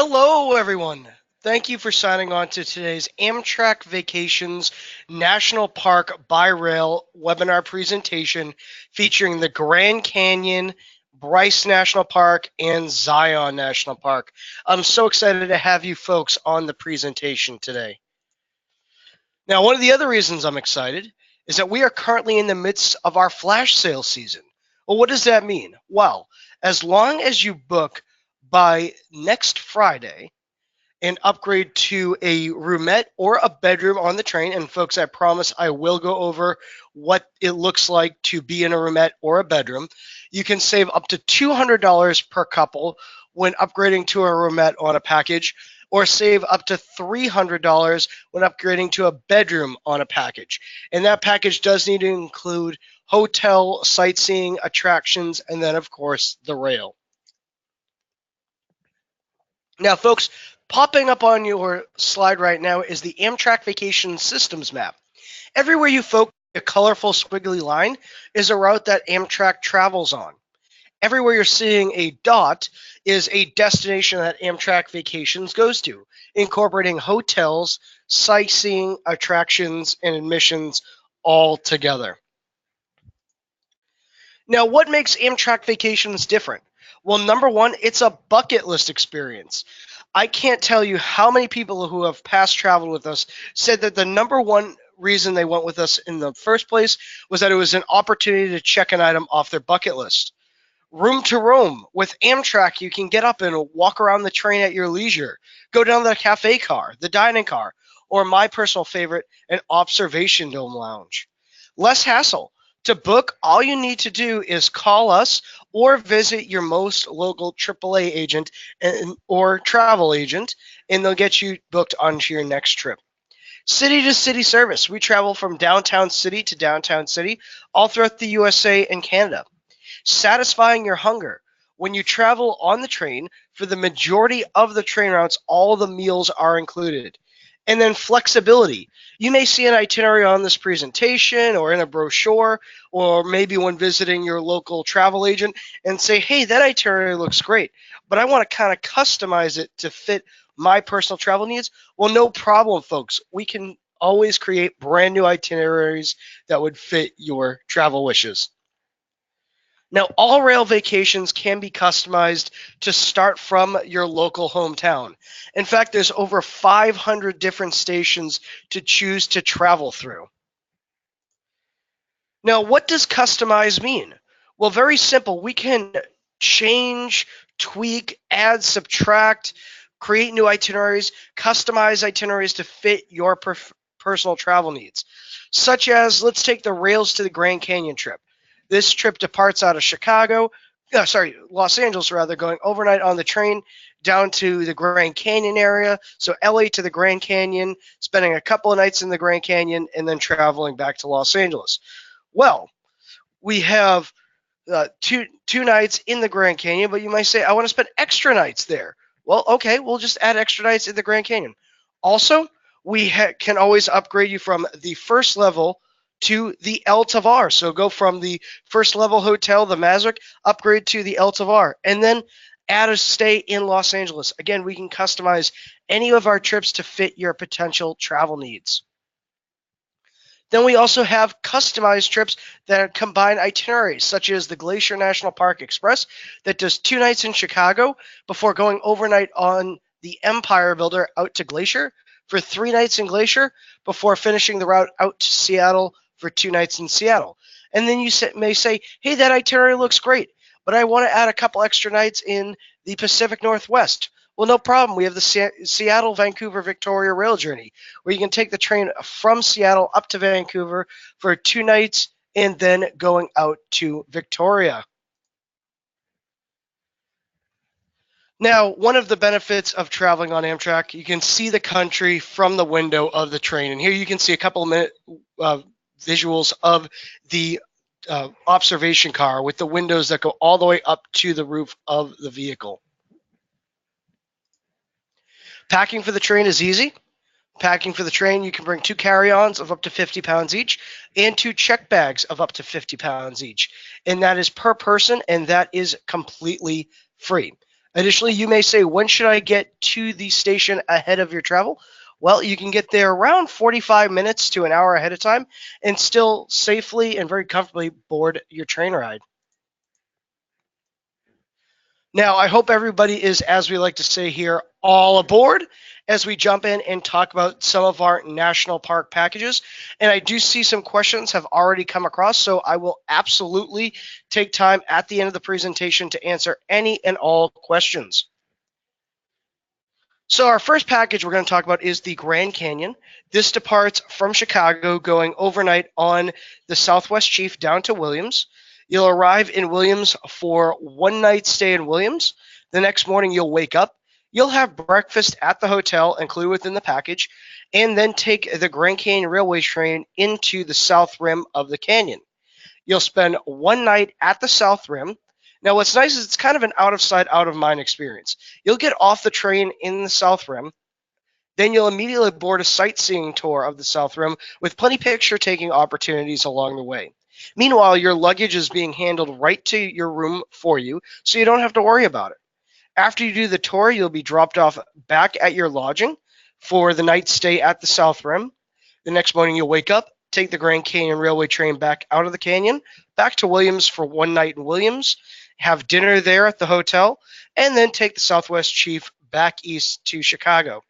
Hello, everyone. Thank you for signing on to today's Amtrak Vacations National Park by Rail webinar presentation featuring the Grand Canyon, Bryce National Park, and Zion National Park. I'm so excited to have you folks on the presentation today. Now, one of the other reasons I'm excited is that we are currently in the midst of our flash sale season. Well, what does that mean? Well, as long as you book by next Friday, and upgrade to a roomette or a bedroom on the train. And folks, I promise I will go over what it looks like to be in a roomette or a bedroom. You can save up to $200 per couple when upgrading to a roomette on a package, or save up to $300 when upgrading to a bedroom on a package. And that package does need to include hotel, sightseeing, attractions, and then, of course, the rail. Now, folks, popping up on your slide right now is the Amtrak Vacation Systems map. Everywhere you focus, a colorful squiggly line is a route that Amtrak travels on. Everywhere you're seeing a dot is a destination that Amtrak Vacations goes to, incorporating hotels, sightseeing, attractions, and admissions all together. Now, what makes Amtrak Vacations different? Well, number one, it's a bucket list experience. I can't tell you how many people who have past traveled with us said that the number one reason they went with us in the first place was that it was an opportunity to check an item off their bucket list. Room to roam. With Amtrak, you can get up and walk around the train at your leisure, go down the cafe car, the dining car, or my personal favorite, an observation dome lounge. Less hassle. To book, all you need to do is call us or visit your most local AAA agent or travel agent, and they'll get you booked onto your next trip. City to city service. We travel from downtown city to downtown city, all throughout the USA and Canada. Satisfying your hunger. When you travel on the train, for the majority of the train routes, all the meals are included. And then flexibility. You may see an itinerary on this presentation or in a brochure, or maybe when visiting your local travel agent and say, hey, that itinerary looks great, but I want to kind of customize it to fit my personal travel needs. Well, no problem, folks. We can always create brand new itineraries that would fit your travel wishes. Now, all rail vacations can be customized to start from your local hometown. In fact, there's over 500 different stations to choose to travel through. Now, what does customize mean? Well, very simple. We can change, tweak, add, subtract, create new itineraries, customize itineraries to fit your personal travel needs, such as let's take the rails to the Grand Canyon trip. This trip departs out of Los Angeles rather, going overnight on the train down to the Grand Canyon area. So LA to the Grand Canyon, spending a couple of nights in the Grand Canyon, and then traveling back to Los Angeles. Well, we have two nights in the Grand Canyon, but you might say, I want to spend extra nights there. Well, okay, we'll just add extra nights in the Grand Canyon. Also, we can always upgrade you from the first level to the El Tavar. So go from the first level hotel, the Mazurk, upgrade to the El Tavar, and then add a stay in Los Angeles. Again, we can customize any of our trips to fit your potential travel needs. Then we also have customized trips that combine itineraries, such as the Glacier National Park Express that does 2 nights in Chicago before going overnight on the Empire Builder out to Glacier for 3 nights in Glacier before finishing the route out to Seattle for 2 nights in Seattle. And then you may say, hey, that itinerary looks great, but I want to add a couple extra nights in the Pacific Northwest. Well, no problem. We have the Seattle, Vancouver, Victoria rail journey, where you can take the train from Seattle up to Vancouver for 2 nights and then going out to Victoria. Now, one of the benefits of traveling on Amtrak, you can see the country from the window of the train. And here you can see a couple of visuals of the observation car with the windows that go all the way up to the roof of the vehicle. Packing for the train is easy. Packing for the train, you can bring 2 carry-ons of up to 50 pounds each and 2 check bags of up to 50 pounds each. And that is per person, and that is completely free. Additionally, you may say, when should I get to the station ahead of your travel? Well, you can get there around 45 minutes to an hour ahead of time and still safely and very comfortably board your train ride. Now, I hope everybody is, as we like to say here, all aboard as we jump in and talk about some of our national park packages. And I do see some questions have already come across, so I will absolutely take time at the end of the presentation to answer any and all questions. So our first package we're going to talk about is the Grand Canyon. This departs from Chicago going overnight on the Southwest Chief down to Williams. You'll arrive in Williams for one night stay in Williams. The next morning you'll wake up. You'll have breakfast at the hotel included within the package, and then take the Grand Canyon Railway train into the south rim of the canyon. You'll spend one night at the South Rim. Now, what's nice is it's kind of an out of sight, out of mind experience. You'll get off the train in the South Rim. Then you'll immediately board a sightseeing tour of the South Rim with plenty picture taking opportunities along the way. Meanwhile, your luggage is being handled right to your room for you, so you don't have to worry about it. After you do the tour, you'll be dropped off back at your lodging for the night stay at the South Rim. The next morning, you'll wake up, take the Grand Canyon Railway train back out of the canyon, back to Williams for one night in Williams, have dinner there at the hotel, and then take the Southwest Chief back east to Chicago.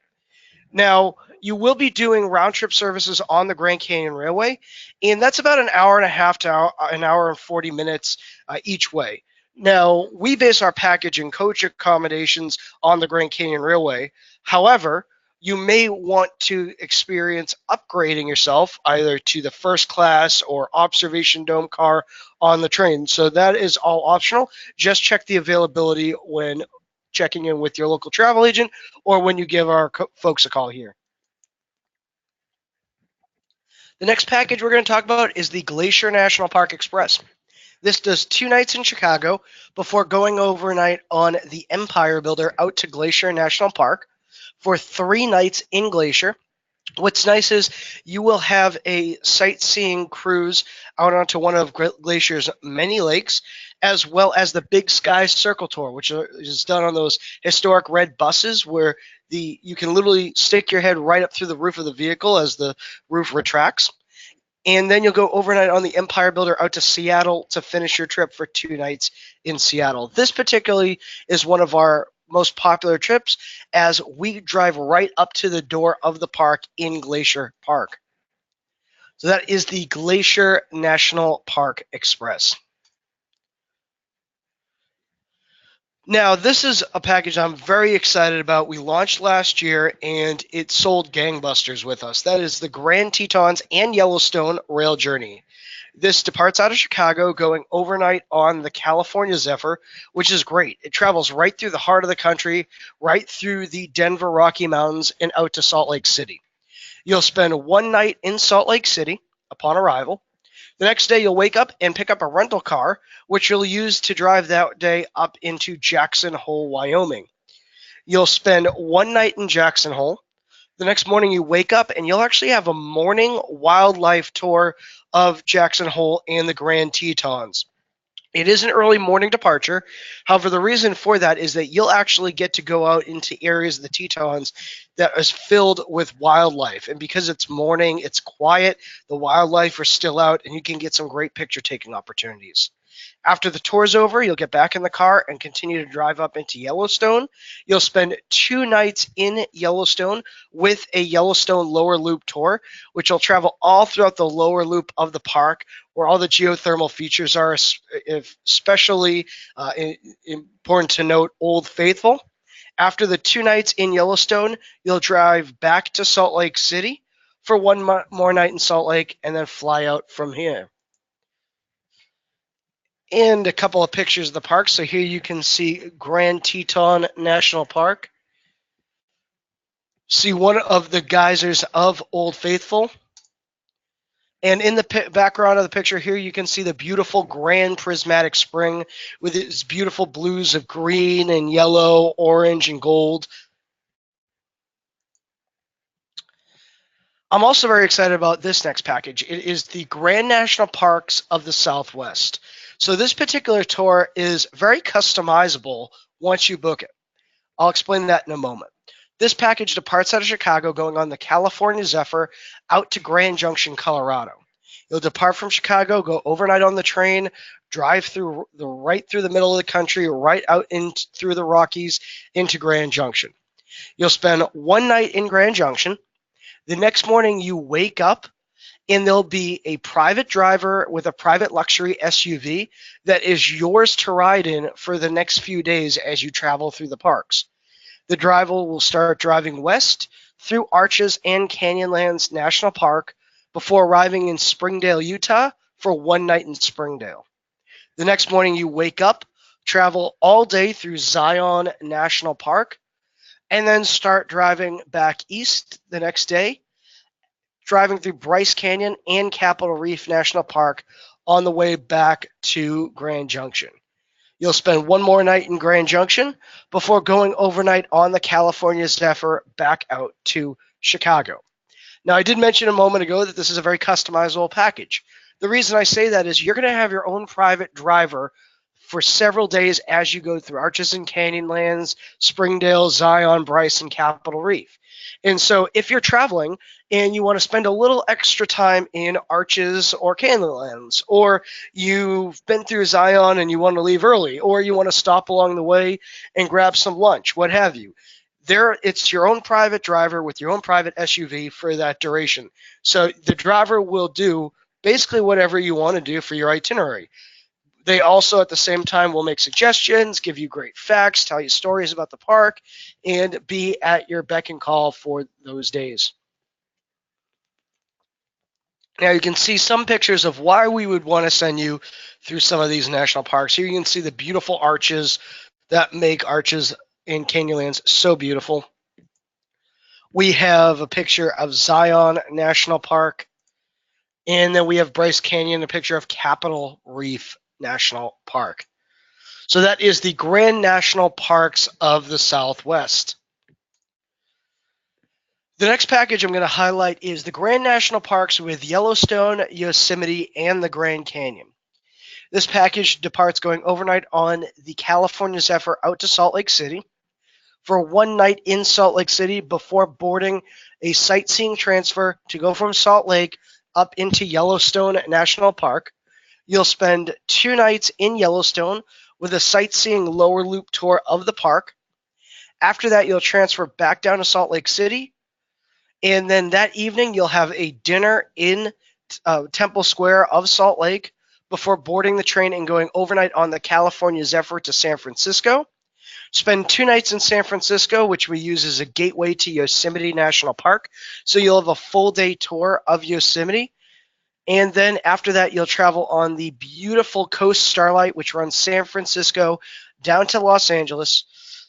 Now, you will be doing round trip services on the Grand Canyon Railway, and that's about an hour and a half to an hour and 40 minutes each way. Now, we base our package and coach accommodations on the Grand Canyon Railway. However, you may want to experience upgrading yourself either to the first class or observation dome car on the train. So that is all optional. Just check the availability when checking in with your local travel agent or when you give our folks a call here. The next package we're going to talk about is the Glacier National Park Express. This does 2 nights in Chicago before going overnight on the Empire Builder out to Glacier National Park for 3 nights in Glacier. What's nice is you will have a sightseeing cruise out onto one of Glacier's many lakes, as well as the Big Sky Circle Tour, which is done on those historic red buses where you can literally stick your head right up through the roof of the vehicle as the roof retracts. And then you'll go overnight on the Empire Builder out to Seattle to finish your trip for 2 nights in Seattle. This particularly is one of our most popular trips as we drive right up to the door of the park in Glacier Park. So that is the Glacier National Park Express. Now, this is a package I'm very excited about. We launched last year, and it sold gangbusters with us. That is the Grand Tetons and Yellowstone Rail Journey. This departs out of Chicago, going overnight on the California Zephyr, which is great. It travels right through the heart of the country, right through the Denver Rocky Mountains, and out to Salt Lake City. You'll spend one night in Salt Lake City upon arrival. The next day, you'll wake up and pick up a rental car, which you'll use to drive that day up into Jackson Hole, Wyoming. You'll spend one night in Jackson Hole. The next morning, you wake up and you'll actually have a morning wildlife tour of Jackson Hole and the Grand Tetons. It is an early morning departure. However, the reason for that is that you'll actually get to go out into areas of the Tetons that is filled with wildlife. And because it's morning, it's quiet, the wildlife are still out, and you can get some great picture taking opportunities. After the tour's over, you'll get back in the car and continue to drive up into Yellowstone. You'll spend 2 nights in Yellowstone with a Yellowstone lower loop tour, which will travel all throughout the lower loop of the park, where all the geothermal features are, especially important to note, Old Faithful. After the 2 nights in Yellowstone, you'll drive back to Salt Lake City for one more night in Salt Lake and then fly out from here. And a couple of pictures of the park. So here you can see Grand Teton National Park. See one of the geysers of Old Faithful. And in the background of the picture here, you can see the beautiful Grand Prismatic Spring with its beautiful blues of green and yellow, orange, and gold. I'm also very excited about this next package. It is the Grand National Parks of the Southwest. So this particular tour is very customizable once you book it. I'll explain that in a moment. This package departs out of Chicago going on the California Zephyr out to Grand Junction, Colorado. You'll depart from Chicago, go overnight on the train, drive right through the middle of the country, right out in through the Rockies into Grand Junction. You'll spend one night in Grand Junction. The next morning you wake up and there'll be a private driver with a private luxury SUV that is yours to ride in for the next few days as you travel through the parks. The driver will start driving west through Arches and Canyonlands National Park before arriving in Springdale, Utah for one night in Springdale. The next morning you wake up, travel all day through Zion National Park, and then start driving back east the next day, driving through Bryce Canyon and Capitol Reef National Park on the way back to Grand Junction. You'll spend one more night in Grand Junction before going overnight on the California Zephyr back out to Chicago. Now, I did mention a moment ago that this is a very customizable package. The reason I say that is you're going to have your own private driver for several days as you go through Arches and Canyonlands, Springdale, Zion, Bryce, and Capitol Reef. And so if you're traveling and you want to spend a little extra time in Arches or Canyonlands, or you've been through Zion and you want to leave early, or you want to stop along the way and grab some lunch, what have you, it's your own private driver with your own private SUV for that duration. So the driver will do basically whatever you want to do for your itinerary. They also, at the same time, will make suggestions, give you great facts, tell you stories about the park, and be at your beck and call for those days. Now, you can see some pictures of why we would want to send you through some of these national parks. Here you can see the beautiful arches that make Arches and Canyonlands so beautiful. We have a picture of Zion National Park, and then we have Bryce Canyon, a picture of Capitol Reef National Park. So that is the Grand National Parks of the Southwest. The next package I'm going to highlight is the Grand National Parks with Yellowstone, Yosemite, and the Grand Canyon. This package departs going overnight on the California Zephyr out to Salt Lake City for one night in Salt Lake City before boarding a sightseeing transfer to go from Salt Lake up into Yellowstone National Park. You'll spend 2 nights in Yellowstone with a sightseeing lower loop tour of the park. After that, you'll transfer back down to Salt Lake City. And then that evening, you'll have a dinner in Temple Square of Salt Lake before boarding the train and going overnight on the California Zephyr to San Francisco. Spend 2 nights in San Francisco, which we use as a gateway to Yosemite National Park. So you'll have a full day tour of Yosemite. And then after that, you'll travel on the beautiful Coast Starlight, which runs San Francisco down to Los Angeles.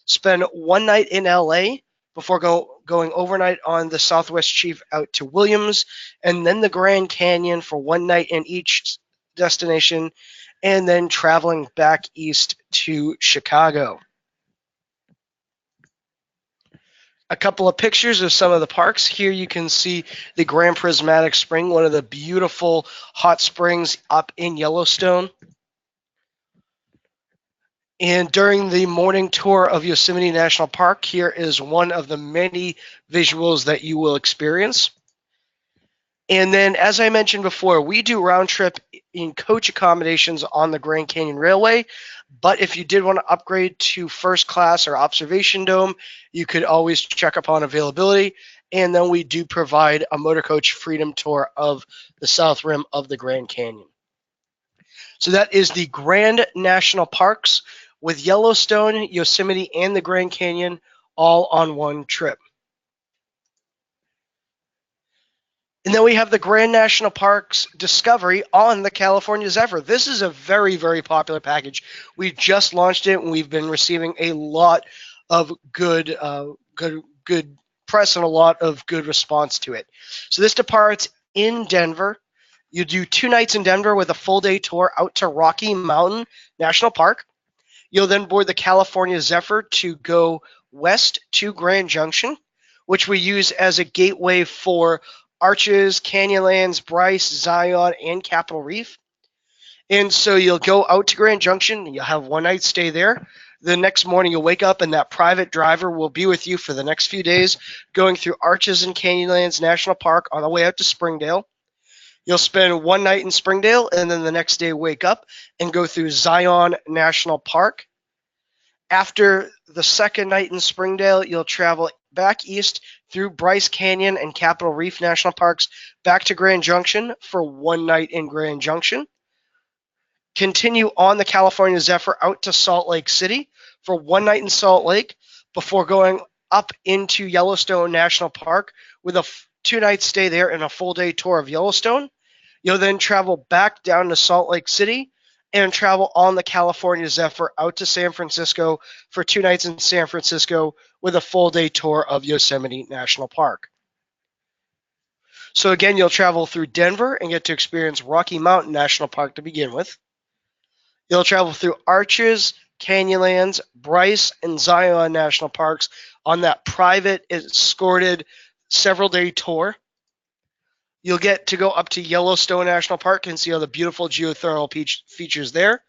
Spend one night in LA before going overnight on the Southwest Chief out to Williams, and then the Grand Canyon for one night in each destination, and then traveling back east to Chicago. A couple of pictures of some of the parks. Here you can see the Grand Prismatic Spring, one of the beautiful hot springs up in Yellowstone. And during the morning tour of Yosemite National Park, here is one of the many visuals that you will experience. And then, as I mentioned before, we do round trip in coach accommodations on the Grand Canyon Railway. But if you did want to upgrade to first class or observation dome, you could always check upon availability. And then we do provide a motor coach freedom tour of the south rim of the Grand Canyon. So that is the Grand National Parks with Yellowstone, Yosemite, and the Grand Canyon all on one trip. And then we have the Grand National Parks Discovery on the California Zephyr. This is a very, very popular package. We just launched it, and we've been receiving a lot of good press and a lot of good response to it. So this departs in Denver. You do 2 nights in Denver with a full day tour out to Rocky Mountain National Park. You'll then board the California Zephyr to go west to Grand Junction, which we use as a gateway for Arches, Canyonlands, Bryce, Zion, and Capitol Reef. And so you'll go out to Grand Junction. You'll have one night stay there. The next morning you'll wake up and that private driver will be with you for the next few days, going through Arches and Canyonlands National Park on the way out to Springdale. You'll spend one night in Springdale and then the next day wake up and go through Zion National Park. After the second night in Springdale, you'll travel back east through Bryce Canyon and Capitol Reef National Parks back to Grand Junction for one night in Grand Junction. Continue on the California Zephyr out to Salt Lake City for one night in Salt Lake before going up into Yellowstone National Park with a 2-night stay there and a full-day tour of Yellowstone. You'll then travel back down to Salt Lake City and travel on the California Zephyr out to San Francisco for 2 nights in San Francisco with a full-day tour of Yosemite National Park. So again, you'll travel through Denver and get to experience Rocky Mountain National Park to begin with. You'll travel through Arches, Canyonlands, Bryce, and Zion National Parks on that private, escorted, several-day tour. You'll get to go up to Yellowstone National Park and see all the beautiful geothermal features there.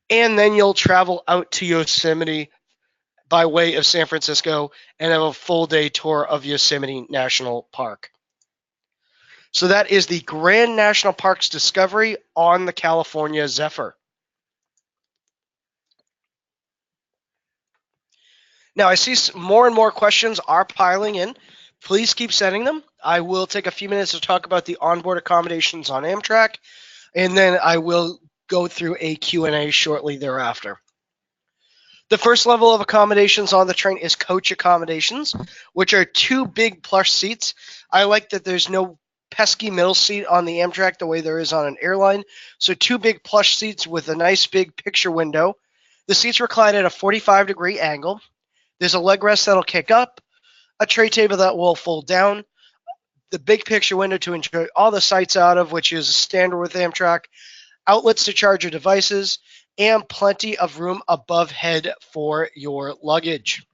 And then you'll travel out to Yosemite by way of San Francisco and have a full-day tour of Yosemite National Park. So that is the Grand National Parks Discovery on the California Zephyr. Now, I see more and more questions are piling in. Please keep sending them. I will take a few minutes to talk about the onboard accommodations on Amtrak, and then I will go through a Q&A shortly thereafter. The first level of accommodations on the train is coach accommodations, which are 2 big plush seats. I like that there's no pesky middle seat on the Amtrak the way there is on an airline. So 2 big plush seats with a nice big picture window. The seats recline at a 45-degree angle. There's a leg rest that'll kick up, a tray table that will fold down, the big picture window to enjoy all the sights out of, which is standard with Amtrak, outlets to charge your devices, and plenty of room above head for your luggage.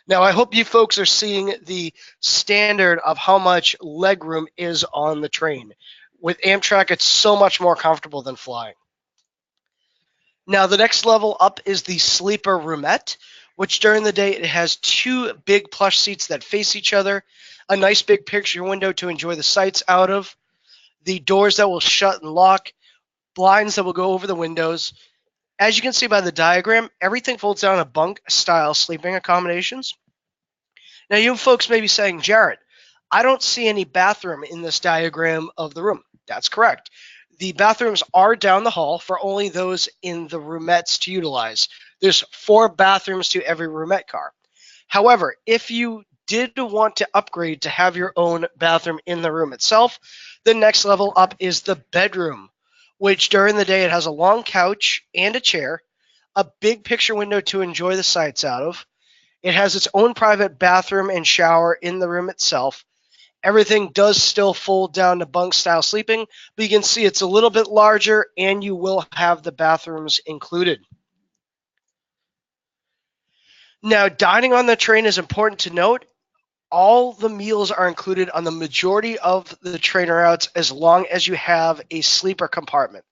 Now, I hope you folks are seeing the standard of how much leg room is on the train. With Amtrak, it's so much more comfortable than flying. Now, the next level up is the sleeper roomette, which during the day it has 2 big plush seats that face each other, a nice big picture window to enjoy the sights out of, the doors that will shut and lock, blinds that will go over the windows. As you can see by the diagram, everything folds down to bunk-style sleeping accommodations. Now, you folks may be saying, Jarrett, I don't see any bathroom in this diagram of the room. That's correct. The bathrooms are down the hall for only those in the roomettes to utilize. There's 4 bathrooms to every roomette car. However, if you did want to upgrade to have your own bathroom in the room itself, the next level up is the bedroom, which during the day it has a long couch and a chair, a big picture window to enjoy the sights out of. It has its own private bathroom and shower in the room itself. Everything does still fold down to bunk-style sleeping, but you can see it's a little bit larger, and you will have the bathrooms included. Now, dining on the train is important to note. All the meals are included on the majority of the train routes as long as you have a sleeper compartment.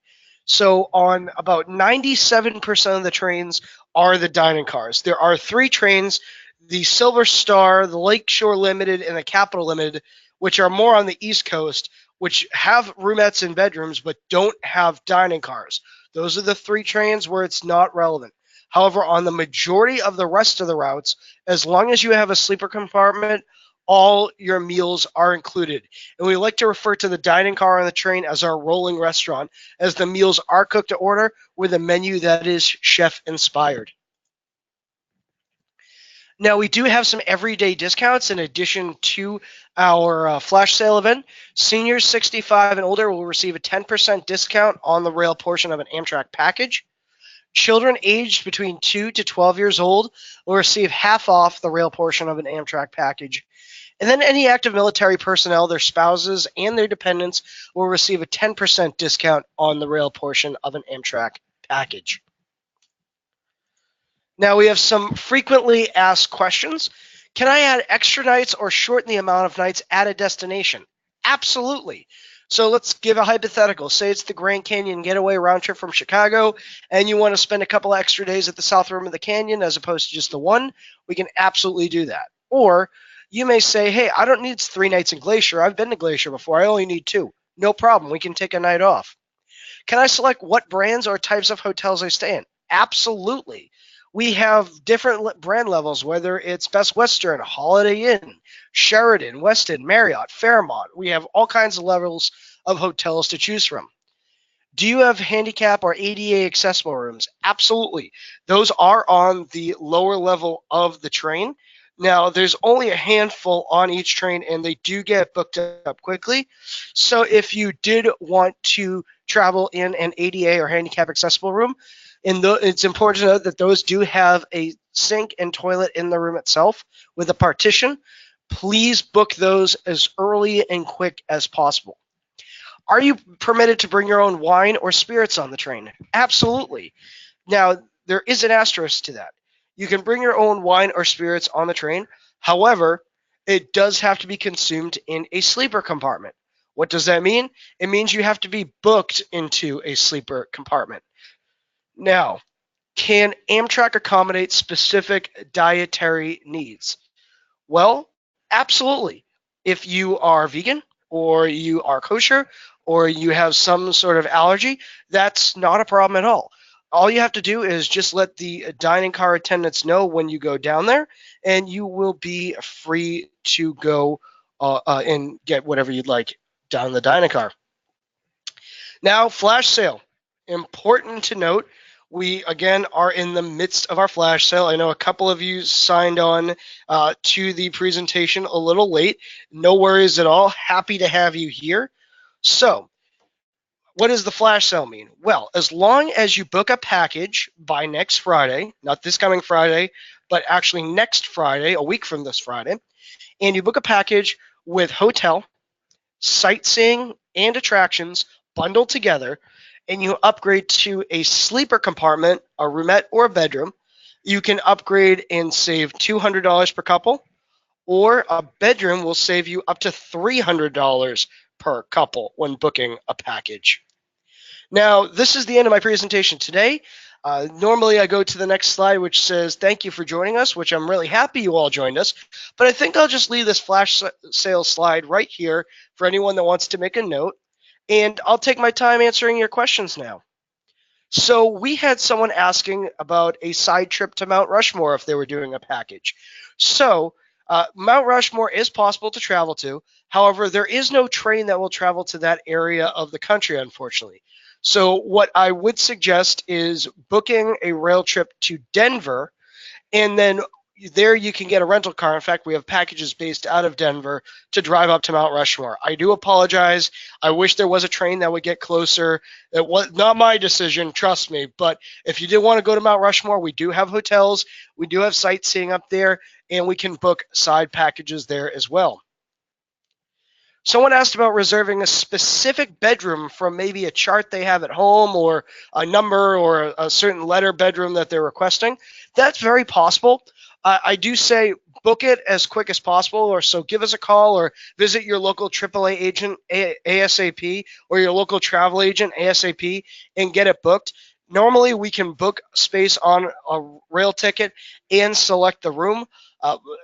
So on about 97% of the trains are the dining cars. There are 3 trains, the Silver Star, the Lakeshore Limited, and the Capital Limited, which are more on the East Coast, which have roomettes and bedrooms but don't have dining cars. Those are the 3 trains where it's not relevant. However, on the majority of the rest of the routes, as long as you have a sleeper compartment, all your meals are included. And we like to refer to the dining car on the train as our rolling restaurant, as the meals are cooked to order with a menu that is chef-inspired. Now, we do have some everyday discounts in addition to our flash sale event. Seniors 65 and older will receive a 10% discount on the rail portion of an Amtrak package. Children aged between 2 to 12 years old will receive half off the rail portion of an Amtrak package. And then any active military personnel, their spouses, and their dependents will receive a 10% discount on the rail portion of an Amtrak package. Now we have some frequently asked questions. Can I add extra nights or shorten the amount of nights at a destination? Absolutely. So let's give a hypothetical. Say it's the Grand Canyon getaway round trip from Chicago, and you want to spend a couple extra days at the south rim of the canyon as opposed to just the one. We can absolutely do that. Or you may say, hey, I don't need 3 nights in Glacier. I've been to Glacier before. I only need 2. No problem. We can take a night off. Can I select what brands or types of hotels I stay in? Absolutely. We have different brand levels, whether it's Best Western, Holiday Inn, Sheraton, Westin, Marriott, Fairmont. We have all kinds of levels of hotels to choose from. Do you have handicap or ADA accessible rooms? Absolutely. Those are on the lower level of the train. Now, there's only a handful on each train, and they do get booked up quickly. So, if you did want to travel in an ADA or handicap accessible room, it's important to note that those do have a sink and toilet in the room itself with a partition. Please book those as early and quick as possible. Are you permitted to bring your own wine or spirits on the train? Absolutely. Now, there is an asterisk to that. You can bring your own wine or spirits on the train. However, it does have to be consumed in a sleeper compartment. What does that mean? It means you have to be booked into a sleeper compartment. Now, can Amtrak accommodate specific dietary needs? Well, absolutely. If you are vegan or you are kosher or you have some sort of allergy, that's not a problem at all. All you have to do is just let the dining car attendants know when you go down there, and you will be free to go and get whatever you'd like down the dining car. Now, flash sale. Important to note, we again are in the midst of our flash sale. I know a couple of you signed on to the presentation a little late. No worries at all. Happy to have you here. So, what does the flash sale mean? Well, as long as you book a package by next Friday, not this coming Friday, but actually next Friday, a week from this Friday, and you book a package with hotel, sightseeing, and attractions bundled together, and you upgrade to a sleeper compartment, a roomette, or a bedroom, you can upgrade and save $200 per couple, or a bedroom will save you up to $300 per couple when booking a package. Now, this is the end of my presentation today. Normally, I go to the next slide, which says, thank you for joining us, which I'm really happy you all joined us. But I think I'll just leave this flash sale slide right here for anyone that wants to make a note. And I'll take my time answering your questions now. So we had someone asking about a side trip to Mount Rushmore if they were doing a package. So Mount Rushmore is possible to travel to. However, there is no train that will travel to that area of the country, unfortunately. So what I would suggest is booking a rail trip to Denver, and then there you can get a rental car. In fact, we have packages based out of Denver to drive up to Mount Rushmore. I do apologize. I wish there was a train that would get closer. It was not my decision, trust me. But if you did want to go to Mount Rushmore, we do have hotels. We do have sightseeing up there, and we can book side packages there as well. Someone asked about reserving a specific bedroom from maybe a chart they have at home or a number or a certain letter bedroom that they're requesting. That's very possible. I do say book it as quick as possible, or so give us a call or visit your local AAA agent ASAP or your local travel agent ASAP and get it booked. Normally, we can book space on a rail ticket and select the room.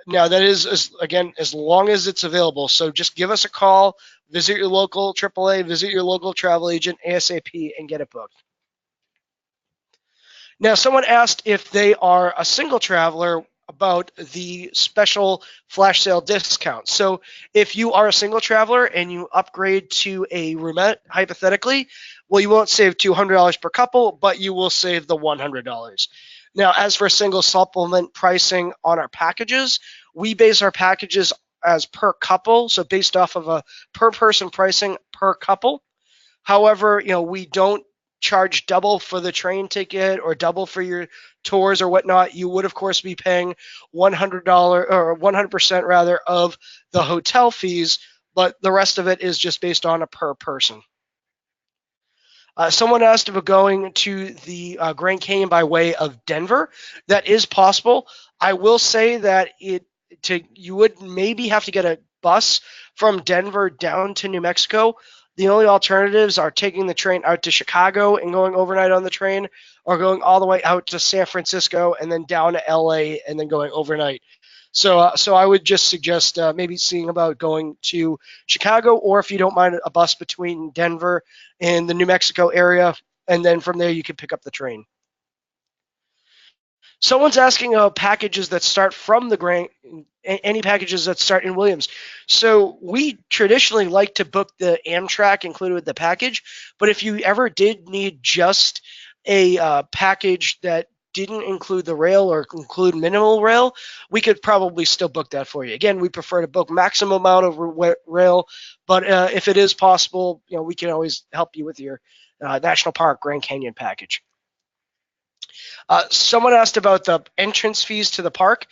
Now, that is, again, as long as it's available. So just give us a call, visit your local AAA, visit your local travel agent ASAP, and get it booked. Now, someone asked if they are a single traveler about the special flash sale discount. So if you are a single traveler and you upgrade to a roomette, hypothetically, well, you won't save $200 per couple, but you will save the $100. Now, as for single supplement pricing on our packages, we base our packages as per couple, so based off of a per person pricing per couple. However, we don't charge double for the train ticket or double for your tours or whatnot. You would, of course, be paying $100 or 100% rather of the hotel fees, but the rest of it is just based on a per person. Someone asked about going to the Grand Canyon by way of Denver. That is possible. I will say that you would maybe have to get a bus from Denver down to New Mexico. The only alternatives are taking the train out to Chicago and going overnight on the train, or going all the way out to San Francisco and then down to LA and then going overnight. So I would just suggest maybe seeing about going to Chicago, or if you don't mind, a bus between Denver and the New Mexico area, and then from there you can pick up the train. Someone's asking packages that start from the Grand, any packages that start in Williams. So we traditionally like to book the Amtrak included with the package, but if you ever did need just a package that didn't include the rail or include minimal rail, we could probably still book that for you. Again, we prefer to book maximum amount of rail, but if it is possible, we can always help you with your National Park Grand Canyon package. Someone asked about the entrance fees to the park.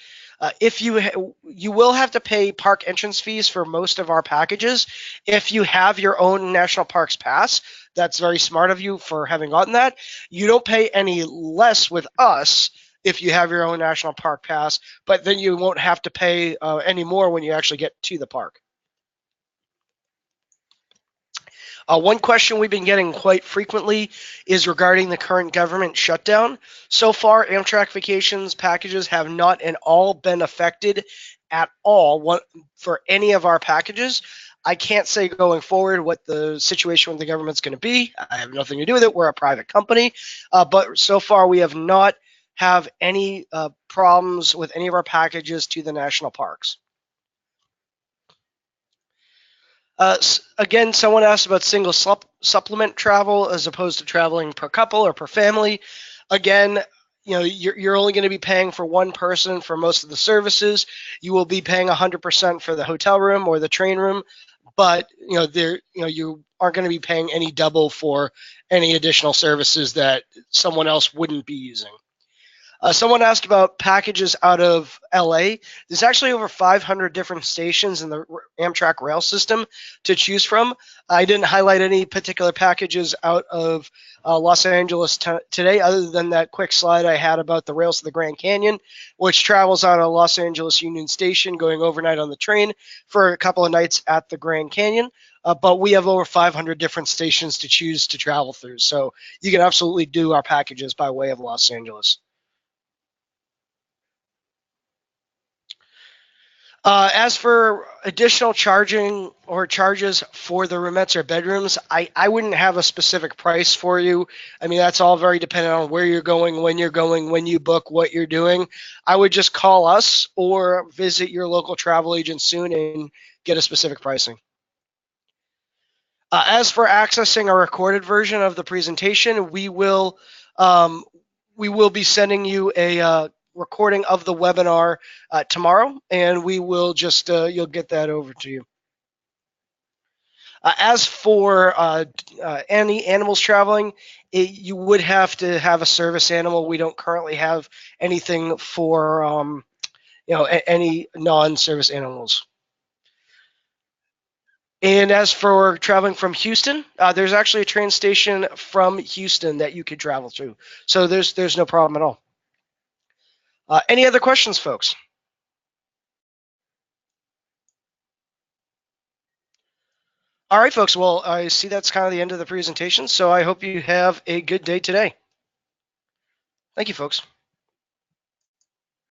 If you will have to pay park entrance fees for most of our packages. If you have your own National Parks pass, that's very smart of you for having gotten that. You don't pay any less with us if you have your own National Park pass, but then you won't have to pay any more when you actually get to the park. One question we've been getting quite frequently is regarding the current government shutdown. So far, Amtrak vacations packages have not at all been affected at all for any of our packages. I can't say going forward what the situation with the government's going to be. I have nothing to do with it. We're a private company. But so far, we have not have any problems with any of our packages to the national parks. Again, someone asked about single supplement travel as opposed to traveling per couple or per family. Again, you're only going to be paying for one person for most of the services. You will be paying 100% for the hotel room or the train room, but you aren't going to be paying any double for any additional services that someone else wouldn't be using. Someone asked about packages out of LA. There's actually over 500 different stations in the Amtrak rail system to choose from. I didn't highlight any particular packages out of Los Angeles today, other than that quick slide I had about the rails to the Grand Canyon, which travels out of Los Angeles Union Station, going overnight on the train for a couple of nights at the Grand Canyon. But we have over 500 different stations to choose to travel through. So you can absolutely do our packages by way of Los Angeles. As for additional charging or charges for the roomettes or bedrooms, I wouldn't have a specific price for you. I mean, that's all very dependent on where you're going, when you book, what you're doing. I would just call us or visit your local travel agent soon and get a specific pricing. As for accessing a recorded version of the presentation, um, we will be sending you a recording of the webinar tomorrow, and we will just you'll get that over to you. As for any animals traveling, you would have to have a service animal. We don't currently have anything for any non-service animals. And as for traveling from Houston, there's actually a train station from Houston that you could travel to. So there's no problem at all. Any other questions, folks? All right, folks. Well, I see that's kind of the end of the presentation. So I hope you have a good day today. Thank you, folks.